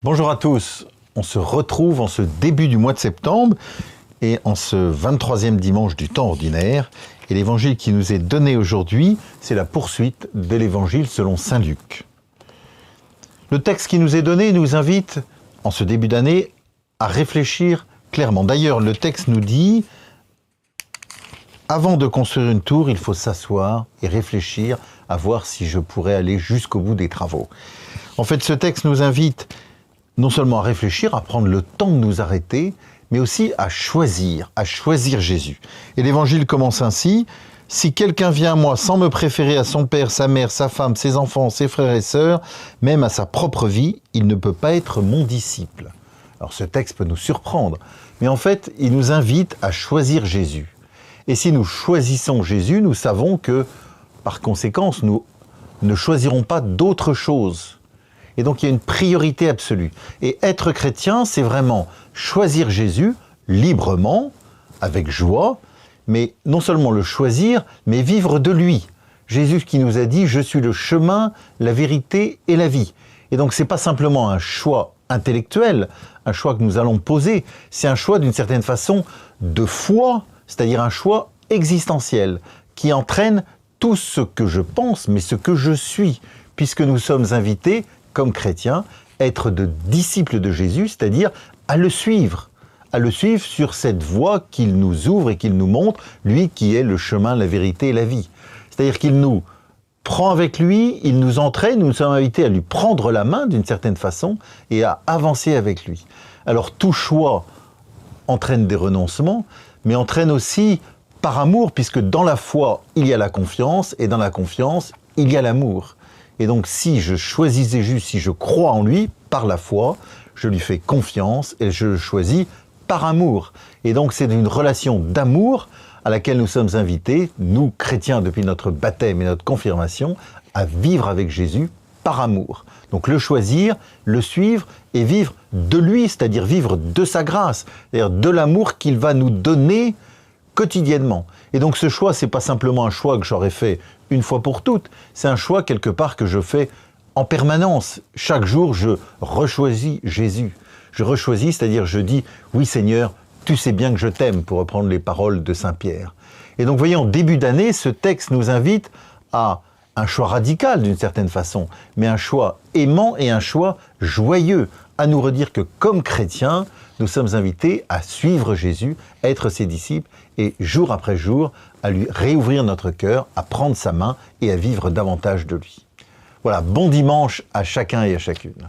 Bonjour à tous, on se retrouve en ce début du mois de septembre et en ce 23e dimanche du temps ordinaire. Et l'évangile qui nous est donné aujourd'hui, c'est la poursuite de l'évangile selon saint Luc. Le texte qui nous est donné nous invite, en ce début d'année, à réfléchir clairement. D'ailleurs, le texte nous dit, avant de construire une tour, il faut s'asseoir et réfléchir à voir si je pourrais aller jusqu'au bout des travaux. En fait, ce texte nous invite non seulement à réfléchir, à prendre le temps de nous arrêter, mais aussi à choisir Jésus. Et l'évangile commence ainsi: « Si quelqu'un vient à moi sans me préférer à son père, sa mère, sa femme, ses enfants, ses frères et sœurs, même à sa propre vie, il ne peut pas être mon disciple. » Alors ce texte peut nous surprendre, mais en fait, il nous invite à choisir Jésus. Et si nous choisissons Jésus, nous savons que, par conséquence, nous ne choisirons pas d'autre chose. Et donc il y a une priorité absolue. Et être chrétien, c'est vraiment choisir Jésus librement, avec joie, mais non seulement le choisir, mais vivre de lui. Jésus qui nous a dit « Je suis le chemin, la vérité et la vie ». Et donc c'est pas simplement un choix intellectuel, un choix que nous allons poser, c'est un choix d'une certaine façon de foi, c'est-à-dire un choix existentiel, qui entraîne tout ce que je pense, mais ce que je suis, puisque nous sommes invités, comme chrétiens, être de disciples de Jésus, c'est-à-dire à le suivre sur cette voie qu'il nous ouvre et qu'il nous montre, lui qui est le chemin, la vérité et la vie. C'est-à-dire qu'il nous prend avec lui, il nous entraîne, nous sommes invités à lui prendre la main d'une certaine façon et à avancer avec lui. Alors tout choix entraîne des renoncements, mais entraîne aussi par amour, puisque dans la foi, il y a la confiance, et dans la confiance, il y a l'amour. Et donc, si je choisis Jésus, si je crois en lui, par la foi, je lui fais confiance et je le choisis par amour. Et donc, c'est une relation d'amour à laquelle nous sommes invités, nous, chrétiens, depuis notre baptême et notre confirmation, à vivre avec Jésus par amour. Donc, le choisir, le suivre et vivre de lui, c'est-à-dire vivre de sa grâce, c'est-à-dire de l'amour qu'il va nous donner quotidiennement. Et donc ce choix, c'est pas simplement un choix que j'aurais fait une fois pour toutes, c'est un choix quelque part que je fais en permanence. Chaque jour, je rechoisis Jésus. Je rechoisis, c'est-à-dire je dis « Oui Seigneur, tu sais bien que je t'aime », pour reprendre les paroles de Saint Pierre. Et donc, vous voyez, en début d'année, ce texte nous invite à un choix radical d'une certaine façon, mais un choix aimant et un choix joyeux, à nous redire que comme chrétiens, nous sommes invités à suivre Jésus, à être ses disciples et jour après jour, à lui réouvrir notre cœur, à prendre sa main et à vivre davantage de lui. Voilà, bon dimanche à chacun et à chacune.